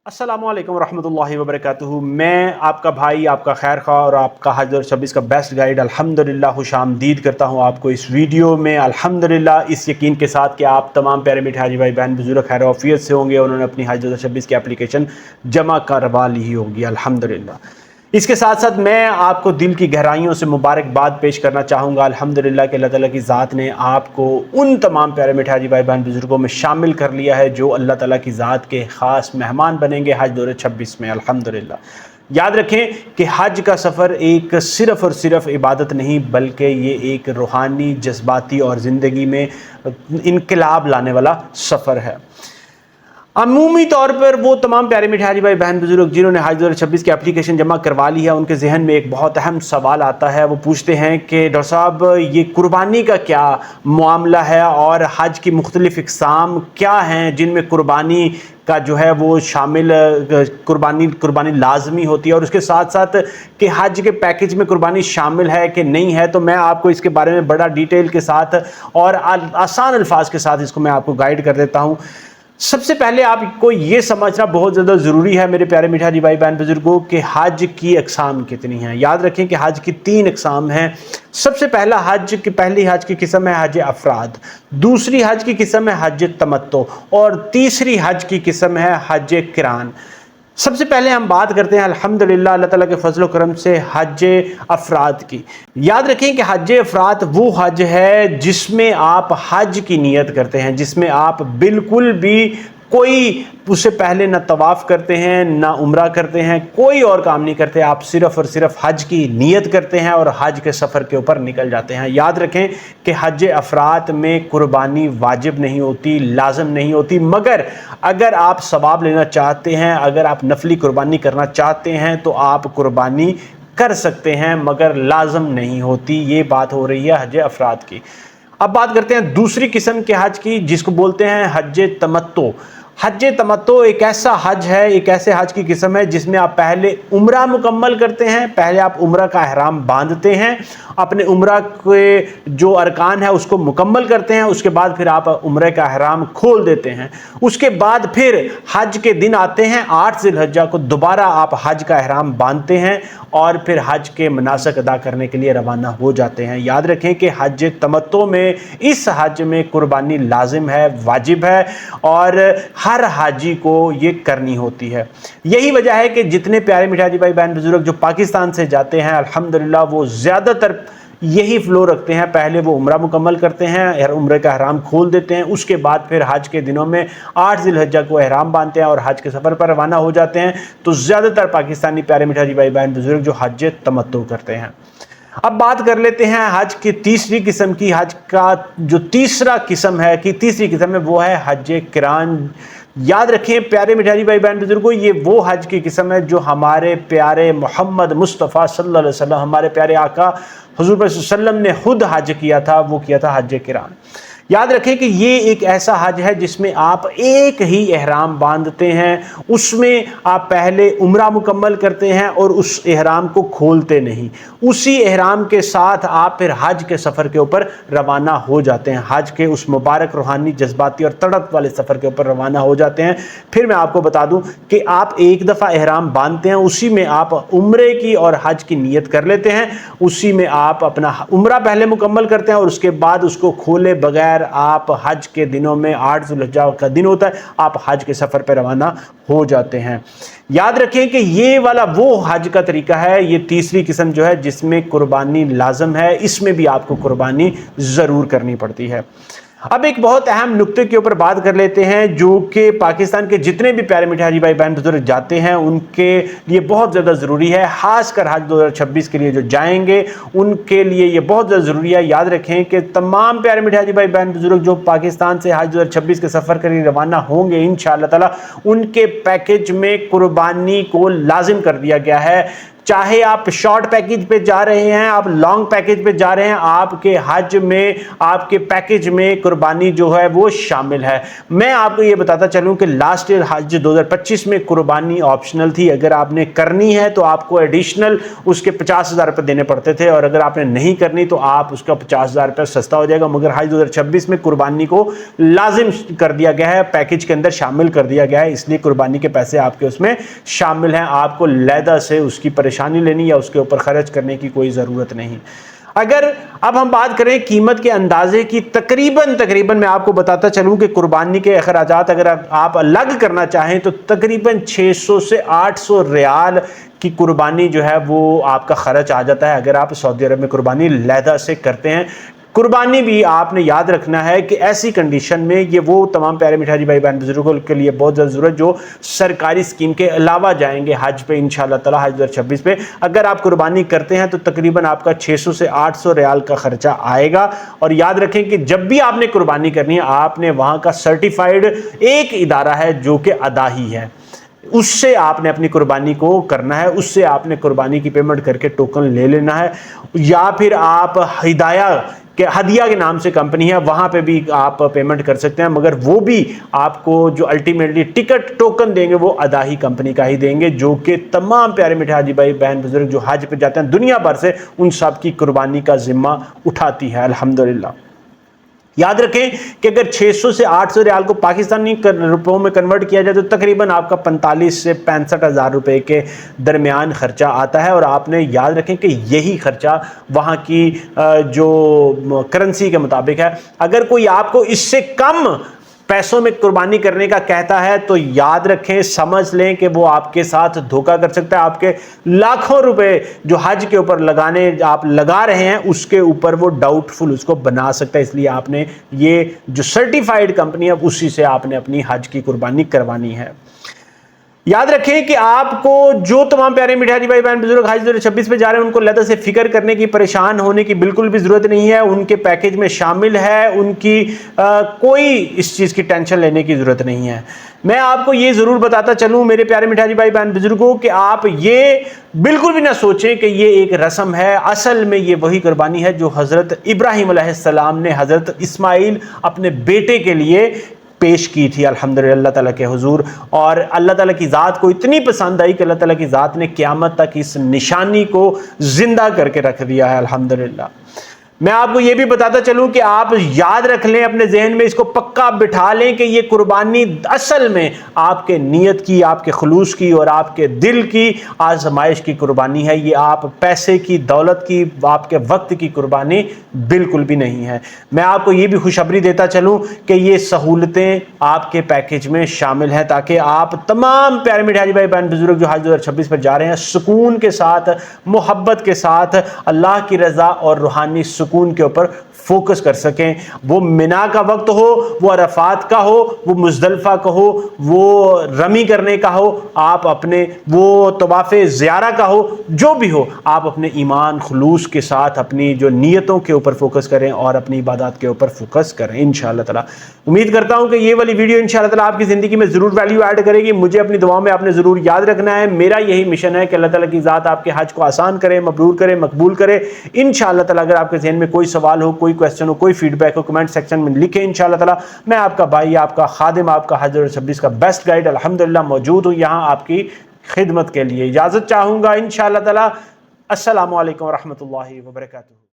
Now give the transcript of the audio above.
अस्सलामुअलैकुम रहमतुल्लाहि व बरकातुहू। मैं आपका भाई, आपका खैर खा और आपका हज 2026 का बेस्ट गाइड अल्हम्दुलिल्लाह खुशामदीद करता हूँ आपको इस वीडियो में अल्हम्दुलिल्लाह, इस यकीन के साथ कि आप तमाम प्यारे मीठे हाजी भाई बहन बुजुर्ग खैर आफियत से होंगे। उन्होंने अपनी हज 2026 की एप्लीकेशन जमा करवा ली होगी अल्हम्दुलिल्लाह। इसके साथ साथ मैं आपको दिल की गहराइयों से मुबारकबाद पेश करना चाहूँगा अल्हम्दुलिल्लाह कि अल्लाह ताला की ज़ात ने आपको उन तमाम प्यारे मीठे हाजी भाई बहन बुजुर्गों में शामिल कर लिया है जो अल्लाह ताला की ज़ात के ख़ास मेहमान बनेंगे हज 2026 में अल्हम्दुलिल्लाह। याद रखें कि हज का सफ़र एक सिर्फ़ और सिर्फ इबादत नहीं बल्कि ये एक रूहानी, जज्बाती और ज़िंदगी में इनकलाब लाने वाला सफ़र है। अमूमी तौर पर वो तमाम प्यारे मीठे हाजी भाई बहन बुजुर्ग जिन्होंने हज 2026 की एप्लीकेशन जमा करवा ली है, उनके जहन में एक बहुत अहम सवाल आता है। वो पूछते हैं कि डॉक्टर साहब, ये कुर्बानी का क्या मामला है और हज की मुख्तलिफ़ इक़साम क्या हैं जिनमें कुर्बानी का जो है वो शामिल कुर्बानी लाजमी होती है, और उसके साथ साथ कि हज के पैकेज में कुर्बानी शामिल है कि नहीं है। तो मैं आपको इसके बारे में बड़ा डिटेल के साथ और आसान अल्फाज के साथ इसको मैं आपको गाइड कर देता हूँ। सबसे पहले आपको ये समझना बहुत ज़्यादा ज़रूरी है मेरे प्यारे मीठे हाजी भाई बहन बुजुर्गों कि हज की अक़साम कितनी हैं। याद रखें कि हज की 3 अक़साम हैं। सबसे पहला पहली हज की किस्म है हज अफराद, दूसरी हज की किस्म है हज तमत्तो और तीसरी हज की किस्म है हज किरान। सबसे पहले हम बात करते हैं अल्हम्दुलिल्लाह अल्लाह ताला के फजल करम से हज अफराद की। याद रखें कि हज अफराद वो हज है जिसमें आप हज की नीयत करते हैं, जिसमें आप बिल्कुल भी कोई उससे पहले ना तवाफ़ करते हैं, ना उम्रा करते हैं, कोई और काम नहीं करते। आप सिर्फ़ और सिर्फ हज की नीयत करते हैं और हज के सफ़र के ऊपर निकल जाते हैं। याद रखें कि हज अफराद में कुर्बानी वाजिब नहीं होती, लाजम नहीं होती, मगर अगर आप सवाब लेना चाहते हैं, अगर आप नफली कुर्बानी करना चाहते हैं तो आप कुर्बानी कर सकते हैं, मगर लाजम नहीं होती। ये बात हो रही है हज अफराद की। अब बात करते हैं दूसरी किस्म के हज की, जिसको बोलते हैं हज तमत्तो। हज तमत्तो एक ऐसा हज है, एक ऐसे हज की किस्म है जिसमें आप पहले उम्रा मुकम्मल करते हैं। पहले आप उम्रा का एहराम बांधते हैं, अपने उम्रा के जो अरकान है उसको मुकम्मल करते हैं, उसके बाद फिर आप उम्रे का एहराम खोल देते हैं। उसके बाद फिर हज के दिन आते हैं 8 ज़िलहज्जा को, दोबारा आप हज का एहराम बांधते हैं और फिर हज के मनासक अदा करने के लिए रवाना हो जाते हैं। याद रखें कि हज तमत्तो में, इस हज में कुर्बानी लाजिम है, वाजिब है और हर हाजी को ये करनी होती है। यही वजह है कि जितने प्यारे मीठे हाजी भाई बहन बुजुर्ग जो पाकिस्तान से जाते हैं अल्हम्दुलिल्लाह वो ज़्यादातर यही फ्लो रखते हैं। पहले वो उम्रा मुकम्मल करते हैं, उम्रे का एहराम खोल देते हैं, उसके बाद फिर हज के दिनों में 8 ज़िलहज्जा को एहराम बांधते हैं और हज के सफ़र पर रवाना हो जाते हैं। तो ज़्यादातर पाकिस्तानी प्यारे मीठे हाजी भाई बहन बुजुर्ग जो हज तमत्तो करते हैं। अब बात कर लेते हैं हज की तीसरी किस्म की। हज का जो तीसरी किस्म है वो है हज किरान। याद रखें प्यारे मीठे हाजी भाई बहन बुजुर्गों, ये वो हज की किस्म है जो हमारे प्यारे मोहम्मद मुस्तफ़ा सल्लल्लाहु अलैहि वसल्लम, हमारे प्यारे आका हुज़ूर सल्लल्लाहु अलैहि वसल्लम ने खुद हज किया था, वो किया था हज किरान। याद रखें कि ये एक ऐसा हज है जिसमें आप एक ही एहराम बांधते हैं, उसमें आप पहले उम्रा मुकम्मल करते हैं और उस एहराम को खोलते नहीं। उसी एहराम के साथ आप फिर हज के सफ़र के ऊपर रवाना हो जाते हैं, हज के उस मुबारक रूहानी, जज्बाती और तड़प वाले सफ़र के ऊपर रवाना हो जाते हैं। फिर मैं आपको बता दूं कि आप एक दफ़ा एहराम बांधते हैं, उसी में आप उम्रे की और हज की नीयत कर लेते हैं, उसी में आप अपना उम्रा पहले मुकम्मल करते हैं और उसके बाद उसको खोले बगैर आप हज के दिनों में 8 ज़ुल्हिज्जा का दिन होता है, आप हज के सफ़र पर रवाना हो जाते हैं। याद रखें कि ये वाला वो हज का तरीका है, ये तीसरी किस्म जो है जिसमें कुर्बानी लाजम है, इसमें भी आपको कुर्बानी ज़रूर करनी पड़ती है। अब एक बहुत अहम नुक्ते के ऊपर बात कर लेते हैं जो कि पाकिस्तान के जितने भी प्यारे मीठे हाजी भाई बहन बुजुर्ग जाते हैं उनके लिए बहुत ज़्यादा ज़रूरी है, ख़ासकर हज 2026 के लिए जो जाएंगे उनके लिए ये बहुत ज़्यादा ज़रूरी है। याद रखें कि तमाम प्यारे मीठे हाजी भाई बहन बुजुर्ग जो पाकिस्तान से हज 2026 के सफ़र के लिए रवाना होंगे इंशाअल्लाह ताला, उनके पैकेज में कुर्बानी को लाजिम कर दिया गया है। चाहे आप शॉर्ट पैकेज पे जा रहे हैं, आप लॉन्ग पैकेज पे जा रहे हैं, आपके हज में, आपके पैकेज में कुर्बानी जो है वो शामिल है। मैं आपको ये बताता चलूं कि लास्ट ईयर हज 2025 में कुर्बानी ऑप्शनल थी। अगर आपने करनी है तो आपको एडिशनल उसके 50,000 रुपये देने पड़ते थे, और अगर आपने नहीं करनी तो आप उसका 50,000 रुपये सस्ता हो जाएगा। मगर हज 2026 में कुर्बानी को लाजिम कर दिया गया है, पैकेज के अंदर शामिल कर दिया गया है, इसलिए कुर्बानी के पैसे आपके उसमें शामिल हैं। आपको लैदा से उसकी परेशानी लेनी या उसके ऊपर खर्च करने की कोई ज़रूरत नहीं। अगर अब हम बात करें कीमत के अंदाजे की, तकरीबन मैं आपको बताता चलूं कि कुर्बानी के अखराजात अगर आप अलग करना चाहें तो तकरीबन 600 से 800 रियाल की कुर्बानी जो है वो आपका खर्च आ जाता है अगर आप सऊदी अरब में कुर्बानी लैदा से करते हैं। कुर्बानी भी आपने याद रखना है कि ऐसी कंडीशन में ये वो तमाम प्यारे मिठाई भाई बहन बुजुर्गों के लिए बहुत ज़्यादा ज़रूरत जो सरकारी स्कीम के अलावा जाएंगे हज पे इंशाल्लाह ताला, हज 2026 पे। अगर आप कुर्बानी करते हैं तो तकरीबन आपका 600 से 800 रियाल का खर्चा आएगा। और याद रखें कि जब भी आपने कुर्बानी करनी है, आपने वहाँ का सर्टिफाइड एक इदारा है जो कि अदाही है, उससे आपने अपनी कुर्बानी को करना है, उससे आपने कुर्बानी की पेमेंट करके टोकन ले लेना है। या फिर आप हदिया के नाम से कंपनी है, वहाँ पे भी आप पेमेंट कर सकते हैं, मगर वो भी आपको जो अल्टीमेटली टिकट टोकन देंगे वो अदाही कंपनी का ही देंगे, जो कि तमाम प्यारे मिठे हाजी भाई बहन बुजुर्ग जो हज पे जाते हैं दुनिया भर से, उन सब की कुर्बानी का जिम्मा उठाती है अल्हम्दुलिल्लाह। याद रखें कि अगर 600 से 800 रियाल को पाकिस्तानी रुपयों में कन्वर्ट किया जाए तो तकरीबन आपका 45 से 65,000 रुपये के दरमियान खर्चा आता है। और आपने याद रखें कि यही खर्चा वहाँ की जो करेंसी के मुताबिक है। अगर कोई आपको इससे कम पैसों में कुर्बानी करने का कहता है तो याद रखें, समझ लें कि वो आपके साथ धोखा कर सकता है। आपके लाखों रुपए जो हज के ऊपर आप लगा रहे हैं उसके ऊपर वो डाउटफुल उसको बना सकता है। इसलिए आपने ये जो सर्टिफाइड कंपनी है उसी से आपने अपनी हज की कुर्बानी करवानी है। याद रखें कि आपको जो तमाम प्यारे मिठाई भाई बहन बुजुर्ग हज 2026 पे जा रहे हैं उनको लहदा से फिक्र करने की, परेशान होने की बिल्कुल भी जरूरत नहीं है। उनके पैकेज में शामिल है, उनकी कोई इस चीज़ की टेंशन लेने की जरूरत नहीं है। मैं आपको ये ज़रूर बताता चलूँ मेरे प्यारे मिठाई भाई बहन बुजुर्गों कि आप ये बिल्कुल भी ना सोचें कि ये एक रस्म है। असल में ये वही कुर्बानी है जो हज़रत इब्राहीम अलैहिस्सलाम ने हज़रत इस्माइल अपने बेटे के लिए पेश की थी अल्हम्दुलिल्लाह अल्लाह ताला के हुजूर। और अल्लाह ताला की ज़ात को इतनी पसंद आई कि अल्लाह ताला की ज़ात ने क़यामत तक इस निशानी को ज़िंदा करके रख दिया है अल्हम्दुलिल्लाह। मैं आपको ये भी बताता चलूं कि आप याद रख लें, अपने जहन में इसको पक्का बिठा लें कि ये कुर्बानी असल में आपके नीयत की, आपके खुलूस की और आपके दिल की आजमाइश की कुर्बानी है। ये आप पैसे की, दौलत की, आपके वक्त की कुर्बानी बिल्कुल भी नहीं है। मैं आपको ये भी खुशखबरी देता चलूं कि ये सहूलतें आपके पैकेज में शामिल हैं ताकि आप तमाम प्यारे मिठाई भाई बहन बुजुर्ग जो हज 2026 पर जा रहे हैं सुकून के साथ, मोहब्बत के साथ, अल्लाह की रज़ा और रूहानी सुकून के ऊपर फोकस कर सकें। वो मिना का वक्त हो, वो अरफात का हो, वो मुज़दलिफ़ा का हो, वो रमी करने का हो, आप अपने वो तवाफ़े ज़ियारा का हो, जो भी हो, आप अपने ईमान खुलूस के साथ अपनी जो नीयतों के ऊपर फोकस करें और अपनी इबादत के ऊपर फोकस करें इंशाअल्लाह ताला। उम्मीद करता हूं कि ये वाली वीडियो इंशाअल्लाह ताला आपकी ज़िंदगी में ज़रूर वैल्यू ऐड करेगी। मुझे अपनी दुआओं में आपने ज़रूर याद रखना है। मेरा यही मिशन है कि अल्लाह ताला की ज़ात आपके हज को आसान करे, मबरूर करे, मकबूल करे इंशाअल्लाह ताला। अगर आपके ज़हन में कोई सवाल हो, कोई क्वेश्चन हो, कोई फीडबैक हो, कमेंट सेक्शन में लिखें इंशाअल्लाह ताला। मैं आपका भाई, आपका खादिम, आपका हज 2026 का बेस्ट गाइड अल्हम्दुलिल्लाह मौजूद हूँ यहाँ आपकी खिदमत के लिए। इजाज़त चाहूँगा इंशाअल्लाह ताला। अस्सलामु अलैकुम व रहमतुल्लाहि व बरकातुहू।